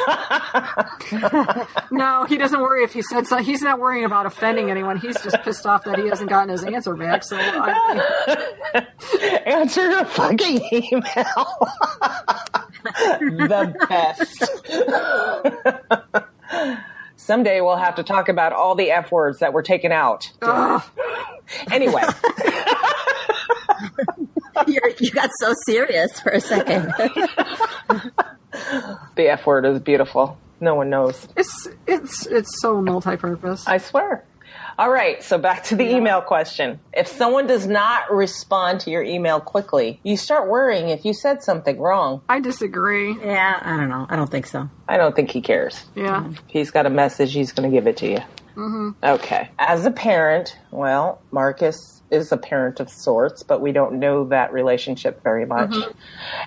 C: No, he doesn't worry if he said something. He's not worrying about offending anyone. He's just pissed off that he hasn't gotten his answer back. So
A: answer your fucking email. The best. Someday we'll have to talk about all the F words that were taken out. Anyway.
B: You got so serious for a second.
A: The F word is beautiful. No one knows.
C: It's so multi-purpose.
A: I swear. All right, so back to the email question. If someone does not respond to your email quickly, you start worrying if you said something wrong.
C: I disagree.
B: Yeah, I don't know. I don't think so.
A: I don't think he cares.
C: Yeah.
A: If he's got a message, he's going to give it to you.
C: Mm-hmm.
A: Okay. As a parent, well, Marcus is a parent of sorts, but we don't know that relationship very much. Mm-hmm.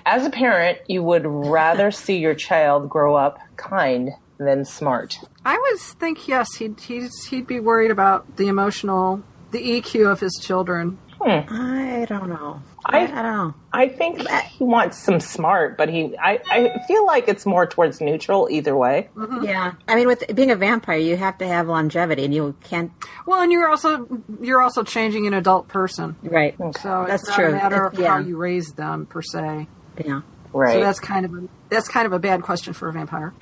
A: As a parent, you would rather see your child grow up kind than smart.
C: I would think, yes, he'd be worried about the EQ of his children.
B: I don't know. I don't know.
A: I think he wants some smart, but I feel like it's more towards neutral either way.
B: Mm-hmm. Yeah. I mean, with being a vampire, you have to have longevity, and you can't...
C: Well, and you're also changing an adult person.
B: Right.
C: So
B: that's
C: it's not
B: true.
C: a matter of how you raise them, per se.
B: Yeah.
A: Right.
C: So that's kind of a bad question for a vampire.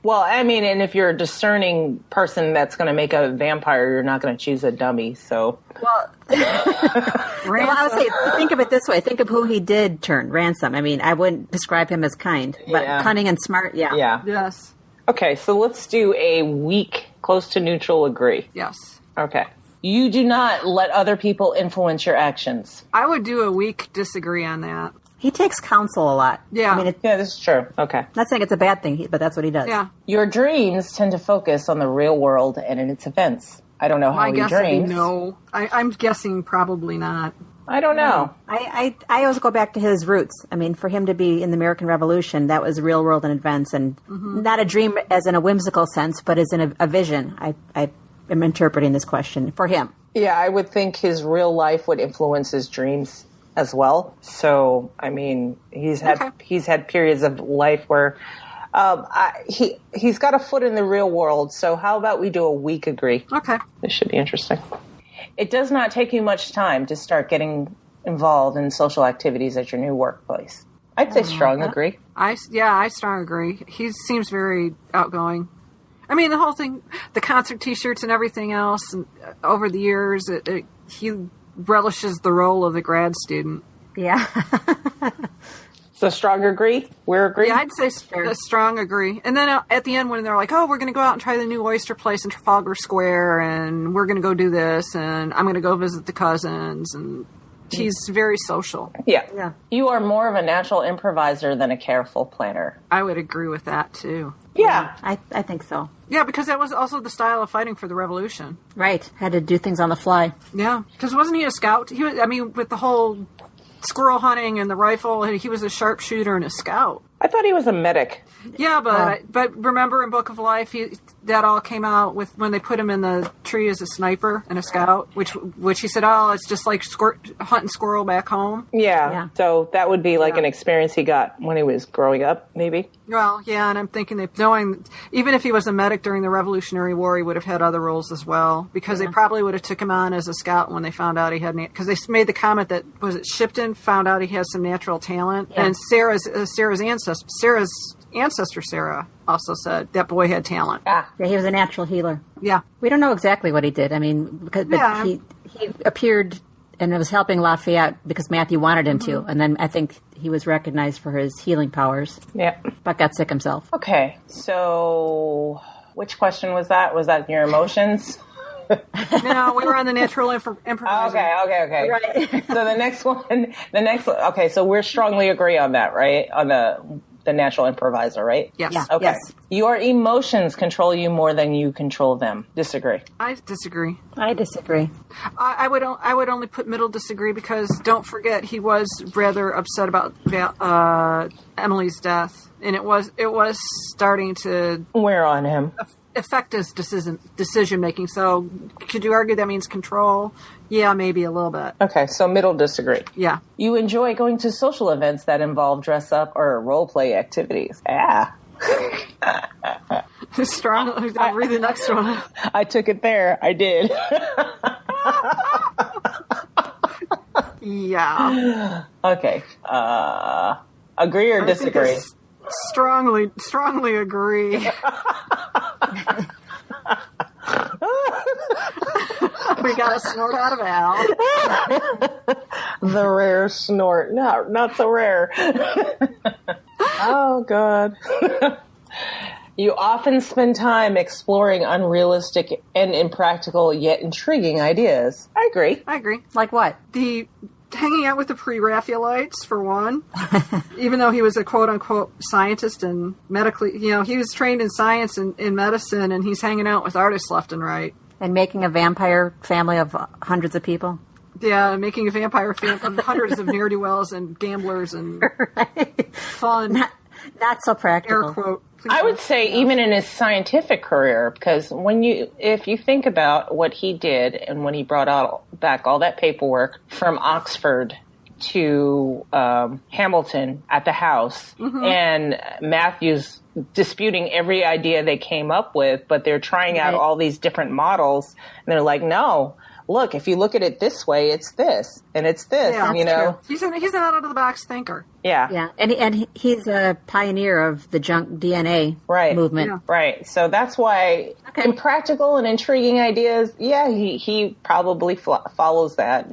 A: Well, I mean, and if you're a discerning person that's going to make a vampire, you're not going to choose a dummy. So,
B: well, I would say think of it this way: think of who he did turn, Ransom. I mean, I wouldn't describe him as kind, but cunning and smart. Yeah.
A: Yeah.
C: Yes.
A: Okay, so let's do a weak, close to neutral agree.
C: Yes.
A: Okay. You do not let other people influence your actions.
C: I would do a weak disagree on that.
B: He takes counsel a lot.
C: Yeah.
B: I mean,
A: Yeah, this is true. Okay.
B: not saying it's a bad thing, but that's what he does.
C: Yeah.
A: Your dreams tend to focus on the real world and in its events. I don't know how
C: My
A: he
C: guess would be
A: dreams.
C: no. I'm guessing probably not.
A: I don't know.
B: I always go back to his roots. I mean, for him to be in the American Revolution, that was real world and events, and not a dream as in a whimsical sense, but as in a vision. I am interpreting this question for him.
A: Yeah, I would think his real life would influence his dreams as well. So, I mean, he's had periods of life where he's got a foot in the real world. So how about we do a weak agree?
C: Okay.
A: This should be interesting. It does not take you much time to start getting involved in social activities at your new workplace. I'd say strong agree.
C: I strong agree. He seems very outgoing. I mean, the whole thing, the concert T-shirts and everything else, and over the years, he relishes the role of the grad student.
B: Yeah.
A: So strong agree? We're agreed?
C: Yeah, I'd say a strong agree. And then at the end when they're like, oh, we're going to go out and try the new oyster place in Trafalgar Square, and we're going to go do this, and I'm going to go visit the cousins, and he's very social.
A: Yeah. You are more of a natural improviser than a careful planner.
C: I would agree with that, too.
A: Yeah.
B: I think so.
C: Yeah, because that was also the style of fighting for the revolution.
B: Right. Had to do things on the fly.
C: Yeah, because wasn't he a scout? He was, I mean, with the whole squirrel hunting and the rifle, he was a sharpshooter and a scout.
A: I thought he was a medic.
C: Yeah, but remember in Book of Life, that all came out with when they put him in the tree as a sniper and a scout, which he said, oh, it's just like hunting squirrel back home.
A: Yeah. So that would be like an experience he got when he was growing up, maybe.
C: Well, yeah, and I'm thinking that knowing, even if he was a medic during the Revolutionary War, he would have had other roles as well, because they probably would have took him on as a scout when they found out he had, because they made the comment that, was it Shipton, found out he has some natural talent, and Sarah's ancestor, Sarah, also said that boy had talent.
B: Yeah, he was a natural healer.
C: Yeah.
B: We don't know exactly what he did. I mean, he appeared and was helping Lafayette because Matthew wanted him to. And then I think he was recognized for his healing powers. Yeah. But got sick himself.
A: Okay. So which question was that? Was that your emotions?
C: No, we were on the natural improviser.
A: Okay.
B: Right.
A: So the next one, okay, so we're strongly agree on that, right? On the natural improviser, right?
C: Yes.
B: Yeah.
A: Okay.
B: Yes.
A: Your emotions control you more than you control them. Disagree.
C: I disagree.
B: I disagree.
C: I would only put middle disagree because don't forget he was rather upset about Emily's death, and it was starting to
A: wear on him.
C: Affect his decision making. So could you argue that means control? Yeah, maybe a little bit.
A: Okay, so middle disagree.
C: Yeah.
A: You enjoy going to social events that involve dress up or role play activities. Yeah.
C: Strong. I'll read the next one.
A: I took it there. I did.
C: Yeah.
A: Okay. Agree or disagree?
C: Strongly agree. We got a snort out of Al.
A: The rare snort. No, not so rare. Oh, God. You often spend time exploring unrealistic and impractical yet intriguing ideas. I agree.
B: Like what?
C: The hanging out with the pre-Raphaelites, for one. Even though he was a quote-unquote scientist and medically, he was trained in science and in medicine, and he's hanging out with artists left and right.
B: And making a vampire family of hundreds of people?
C: Yeah, making a vampire family of hundreds of near-do-wells and gamblers and fun.
B: Not so practical.
C: Air quote.
A: I would say even in his scientific career, because if you think about what he did and when he brought back all that paperwork from Oxford to Hamilton at the house, and Matthew's disputing every idea they came up with, but they're trying out all these different models, and they're like, no, look, if you look at it this way, it's this, and it's this,
C: True. He's an out-of-the-box thinker.
B: Yeah. Yeah, and he's a pioneer of the junk DNA movement.
A: Yeah. Right. So that's why impractical and intriguing ideas, he probably follows that,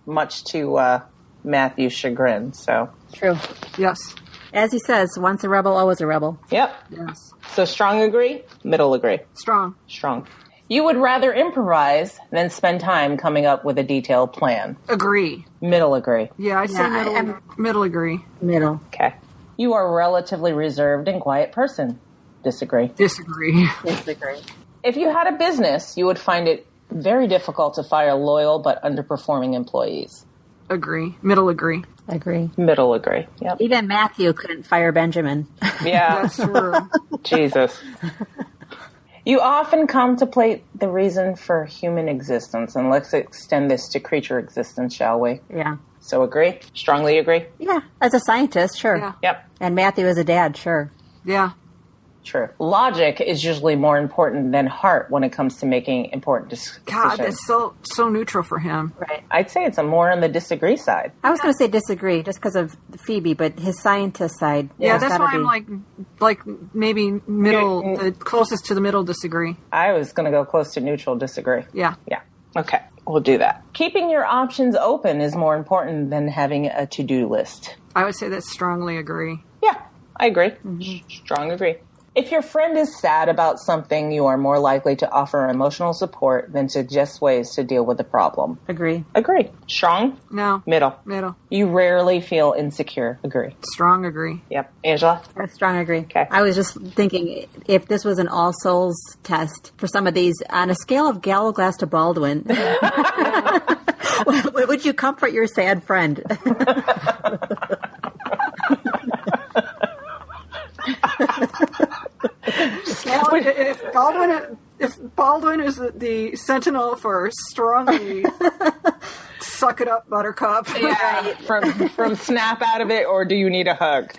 A: much to Matthew's chagrin. So
B: true.
C: Yes.
B: As he says, once a rebel, always a rebel.
A: Yep.
C: Yes.
A: So strong agree, middle agree.
C: Strong.
A: You would rather improvise than spend time coming up with a detailed plan.
C: Agree.
A: Middle agree.
C: Yeah, I'd say middle agree.
B: Middle.
A: Okay. You are a relatively reserved and quiet person. Disagree.
C: Disagree.
B: Disagree.
A: If you had a business, you would find it very difficult to fire loyal but underperforming employees.
C: Agree. Middle agree.
B: Agree.
A: Middle agree. Yep.
B: Even Matthew couldn't fire Benjamin.
A: Yeah.
C: That's true.
A: Jesus. You often contemplate the reason for human existence, and let's extend this to creature existence, shall we?
B: Yeah.
A: So agree? Strongly agree?
B: Yeah. As a scientist, sure.
C: Yeah.
A: Yep.
B: And Matthew as a dad, sure.
C: Yeah.
A: True. Logic is usually more important than heart when it comes to making important decisions.
C: God, that's so neutral for him.
B: Right.
A: I'd say it's more on the disagree side.
B: I was going to say disagree just because of Phoebe, but his scientist side.
C: Yeah,
B: has
C: that's
B: gotta
C: why
B: be.
C: I'm like maybe middle, the closest to the middle disagree.
A: I was going to go close to neutral disagree.
C: Yeah.
A: Yeah. Okay. We'll do that. Keeping your options open is more important than having a to-do list.
C: I would say that's strongly agree.
A: Yeah, I agree. Strong agree. If your friend is sad about something, you are more likely to offer emotional support than suggest ways to deal with the problem.
B: Agree.
A: Agree. Strong?
C: No.
A: Middle.
C: Middle.
A: You rarely feel insecure. Agree.
C: Strong agree.
A: Yep. Angela?
B: I strong agree.
A: Okay.
B: I was just thinking if this was an all souls test for some of these, on a scale of Gallowglass to Baldwin, would you comfort your sad friend?
C: If Baldwin is the sentinel for strongly suck it up, Buttercup.
A: Yeah. From snap out of it, or do you need a hug?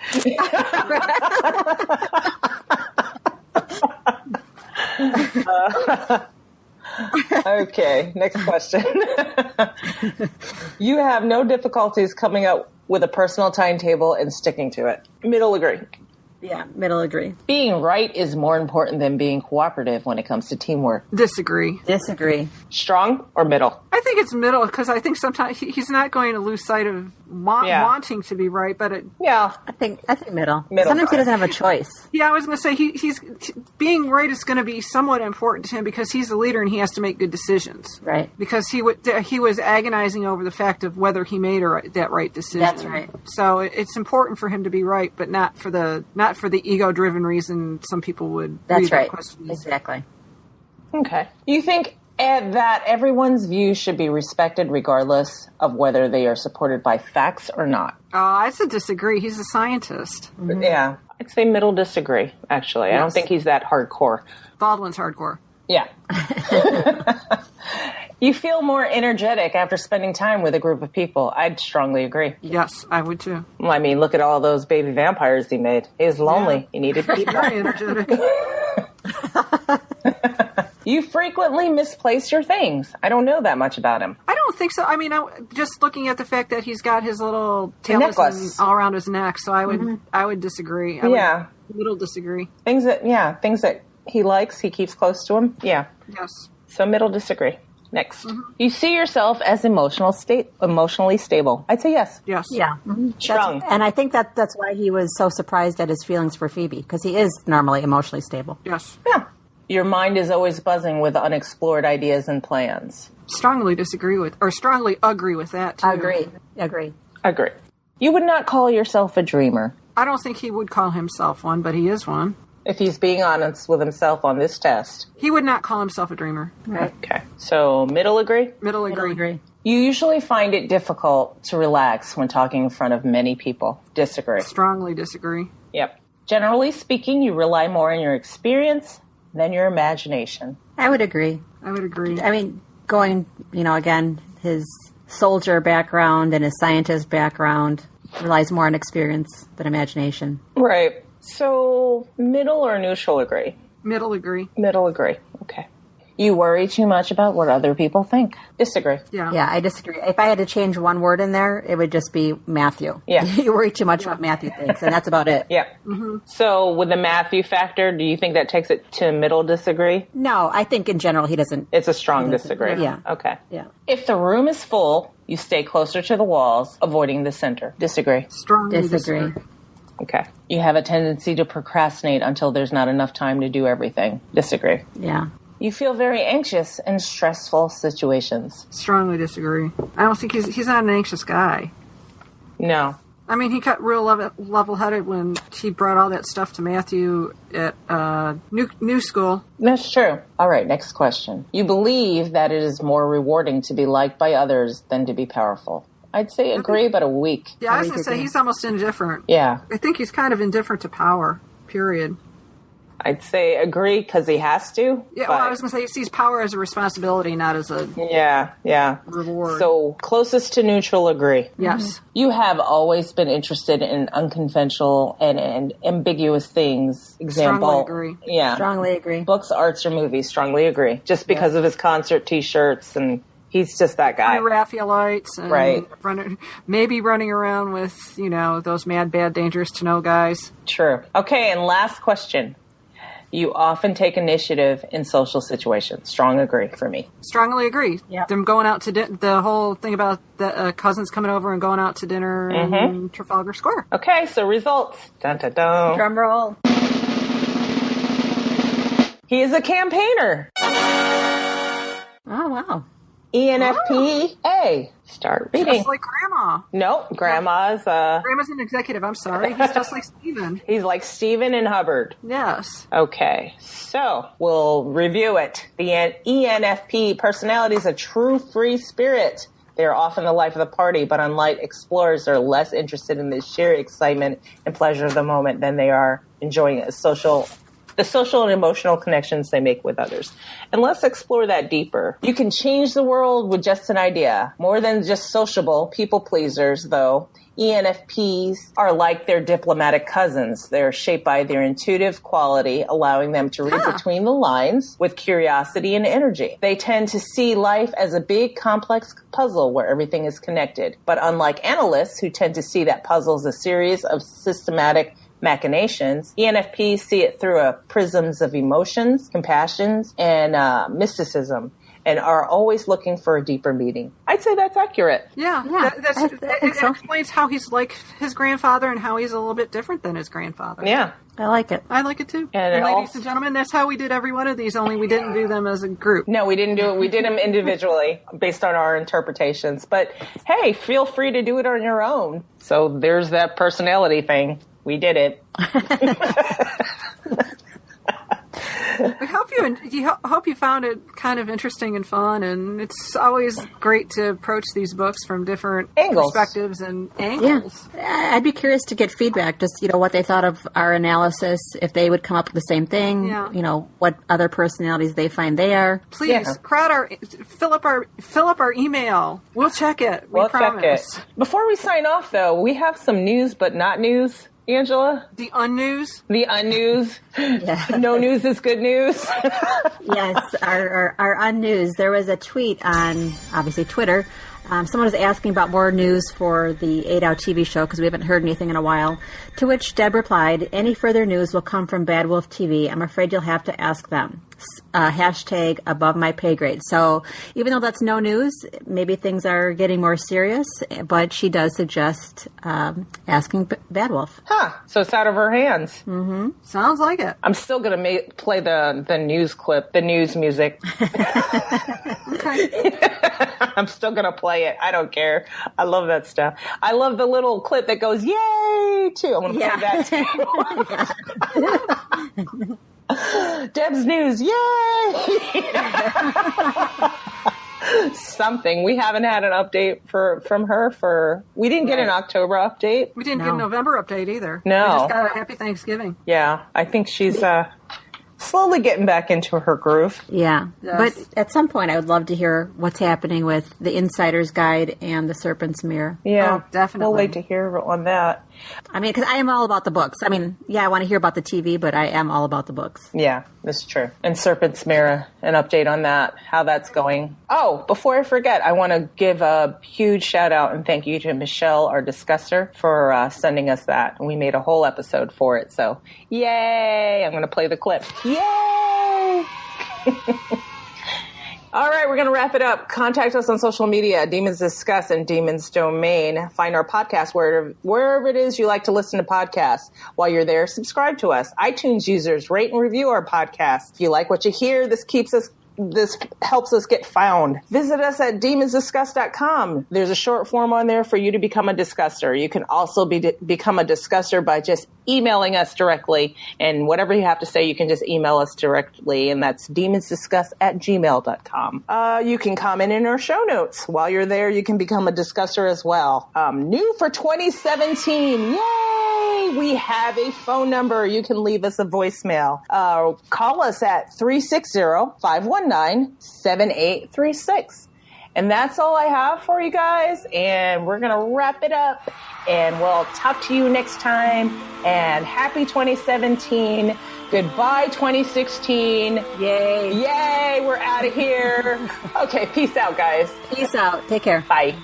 A: Okay, next question. You have no difficulties coming up with a personal timetable and sticking to it. Middle agree.
B: Yeah, middle agree.
A: Being right is more important than being cooperative when it comes to teamwork.
C: Disagree.
B: Disagree.
A: Strong or middle?
C: I think it's middle because I think sometimes he's not going to lose sight of wanting to be right, but
A: Yeah.
B: I think middle.
A: Middle
B: Sometimes he
A: time.
B: doesn't have a choice.
C: yeah, I was going to say he's being right is going to be somewhat important to him because he's the leader and he has to make good decisions.
B: Right.
C: Because he was agonizing over the fact of whether he made that right decision.
B: That's right.
C: So it's important for him to be right, but not for the ego-driven reason some people would.
B: That's
C: read that
B: right.
C: question.
B: Exactly.
A: Okay. You think that everyone's views should be respected regardless of whether they are supported by facts or not?
C: I said disagree. He's a scientist.
A: Yeah. I'd say middle disagree, actually. I don't think he's that hardcore.
C: Baldwin's hardcore.
A: Yeah. You feel more energetic after spending time with a group of people. I'd strongly agree.
C: Yes, I would too.
A: Well, I mean, look at all those baby vampires he made. He was lonely.
C: Yeah.
A: He needed people.
C: Very energetic.
A: You frequently misplace your things. I don't know that much about him.
C: I don't think so. I mean, just looking at the fact that he's got his little
A: necklace
C: talisman all around his neck, so I would disagree. I would little disagree.
A: Things that he likes, he keeps close to him. Yeah.
C: Yes.
A: So middle disagree. Next. You see yourself as emotionally stable. I'd say yes.
C: Yes.
B: Yeah.
A: Strong.
B: And I think that's why he was so surprised at his feelings for Phoebe, because he is normally emotionally stable.
C: Yes.
A: Yeah. Your mind is always buzzing with unexplored ideas and plans.
C: Strongly agree with that, too.
B: Agree.
A: Agree. You would not call yourself a dreamer.
C: I don't think he would call himself one, but he is one.
A: If he's being honest with himself on this test.
C: He would not call himself a dreamer.
B: Right.
A: Okay. So middle agree?
C: Middle agree.
B: Agree.
A: You usually find it difficult to relax when talking in front of many people. Disagree.
C: Strongly disagree.
A: Yep. Generally speaking, you rely more on your experience than your imagination.
B: I would agree.
C: I would agree.
B: I mean, going, again, his soldier background and his scientist background relies more on experience than imagination.
A: Right. So middle or neutral agree?
C: Middle agree.
A: Middle agree. Okay. You worry too much about what other people think. Disagree.
C: Yeah.
B: Yeah, I disagree. If I had to change one word in there, it would just be Matthew.
A: Yeah.
B: You worry too much what Matthew thinks, and that's about it.
A: Yeah. So with the Matthew factor, do you think that takes it to middle disagree?
B: No, I think in general he doesn't.
A: It's a strong disagree.
B: Yeah.
A: Okay.
B: Yeah.
A: If the room is full, you stay closer to the walls, avoiding the center. Disagree.
C: Strongly
B: Disagree.
A: Okay. You have a tendency to procrastinate until there's not enough time to do everything. Disagree.
B: Yeah.
A: You feel very anxious in stressful situations.
C: Strongly disagree. I don't think he's not an anxious guy.
A: No.
C: I mean, he got real level-headed when he brought all that stuff to Matthew at New School.
A: That's true. All right, next question. You believe that it is more rewarding to be liked by others than to be powerful. I'd say agree, but a weak.
C: Yeah, I was going to say he's almost indifferent.
A: Yeah.
C: I think he's kind of indifferent to power, period.
A: I'd say agree because he has to.
C: Yeah, well, I was going to say he sees power as a responsibility, not as a reward.
A: So closest to neutral, agree.
C: Yes.
A: Mm-hmm. You have always been interested in unconventional and ambiguous things. Example.
C: Strongly agree.
A: Yeah.
B: Strongly agree.
A: Books, arts, or movies. Strongly agree. Just because of his concert T-shirts and... He's just that guy.
C: Raphaelites. And
A: right.
C: Maybe running around with, those mad, bad, dangerous to know guys.
A: True. Okay, and last question. You often take initiative in social situations. Strong agree for me.
C: Strongly agree.
B: Yeah.
C: Them going out to the whole thing about the cousins coming over and going out to dinner in Trafalgar Square.
A: Okay, so results. Dun, dun, dun.
B: Drum roll.
A: He is a campaigner.
B: Oh, wow.
A: ENFP-A. Start reading.
C: Just like Grandma.
A: No, Grandma's
C: an executive. I'm sorry. He's just like Stephen.
A: He's like Stephen and Hubbard.
C: Yes.
A: Okay, so we'll review it. The ENFP personality is a true free spirit. They are often the life of the party, but unlike explorers, they're less interested in the sheer excitement and pleasure of the moment than they are enjoying the social and emotional connections they make with others. And let's explore that deeper. You can change the world with just an idea. More than just sociable, people pleasers, though, ENFPs are like their diplomatic cousins. They're shaped by their intuitive quality, allowing them to read between the lines with curiosity and energy. They tend to see life as a big, complex puzzle where everything is connected. But unlike analysts, who tend to see that puzzle as a series of systematic machinations, ENFPs see it through a prisms of emotions, compassions, and mysticism, and are always looking for a deeper meaning. I'd say that's accurate.
C: Yeah. It explains how he's like his grandfather and how he's a little bit different than his grandfather.
A: Yeah.
B: I like it.
C: I like it too.
A: And
C: ladies and gentlemen, that's how we did every one of these, only we didn't do them as a group.
A: No, we didn't do it. We did them individually based on our interpretations. But hey, feel free to do it on your own. So there's that personality thing. We did it.
C: I hope you found it kind of interesting and fun, and it's always great to approach these books from different perspectives and angles.
B: Yeah. I'd be curious to get feedback, just, what they thought of our analysis, if they would come up with the same thing, what other personalities they find they are.
C: Please, fill up our email. We'll check it. We promise.
A: Check it. Before we sign off, though, we have some news but not news. Angela?
C: The unnews?
A: The unnews. Yeah. No news is good news.
B: Yes, our unnews. There was a tweet on, obviously, Twitter. Someone was asking about more news for the 8-Out TV show because we haven't heard anything in a while. To which Deb replied, any further news will come from Bad Wolf TV. I'm afraid you'll have to ask them. Hashtag above my pay grade. So even though that's no news, maybe things are getting more serious, but she does suggest asking Bad Wolf.
A: So it's out of her hands.
B: Mm-hmm.
C: Sounds like it.
A: I'm still going to play the news clip, the news music.
C: Okay.
A: I'm still going to play it. I don't care. I love that stuff. I love the little clip that goes, yay, too. I'm going to play that too. Deb's news, yay! Something. We haven't had an update from her we didn't get an October update.
C: We didn't get a November update either.
A: No.
C: We just got a happy Thanksgiving.
A: Yeah, I think she's slowly getting back into her groove.
B: Yeah.
C: Yes.
B: But at some point I would love to hear what's happening with the Insider's Guide and the Serpent's Mirror.
A: Yeah,
C: definitely.
A: We'll wait to hear on that.
B: I mean, because I am all about the books. I mean, yeah, I want to hear about the TV, but I am all about the books.
A: Yeah, that's true. And Serpent's Mirror, an update on that, how that's going. Oh, before I forget, I want to give a huge shout out and thank you to Michelle, our discusser, for sending us that. And we made a whole episode for it. So, yay! I'm going to play the clip. Yay! All right, we're going to wrap it up. Contact us on social media, Demons Discuss and Demons Domain. Find our podcast wherever it is you like to listen to podcasts. While you're there, subscribe to us. iTunes users, rate and review our podcast. If you like what you hear, this helps us get found. Visit us at demonsdiscuss.com. There's a short form on there for you to become a discusser. You can also become a discusser by just emailing us directly. And whatever you have to say, you can just email us directly. And that's demonsdiscuss@gmail.com. You can comment in our show notes. While you're there, you can become a discusser as well. New for 2017. Yay! We have a phone number. You can leave us a voicemail. Call us at 360-519-7836. And that's all I have for you guys. And we're going to wrap it up. And we'll talk to you next time. And happy 2017. Goodbye 2016.
B: Yay.
A: Yay. We're out of here. Okay. Peace out, guys.
B: Peace out. Take care.
A: Bye.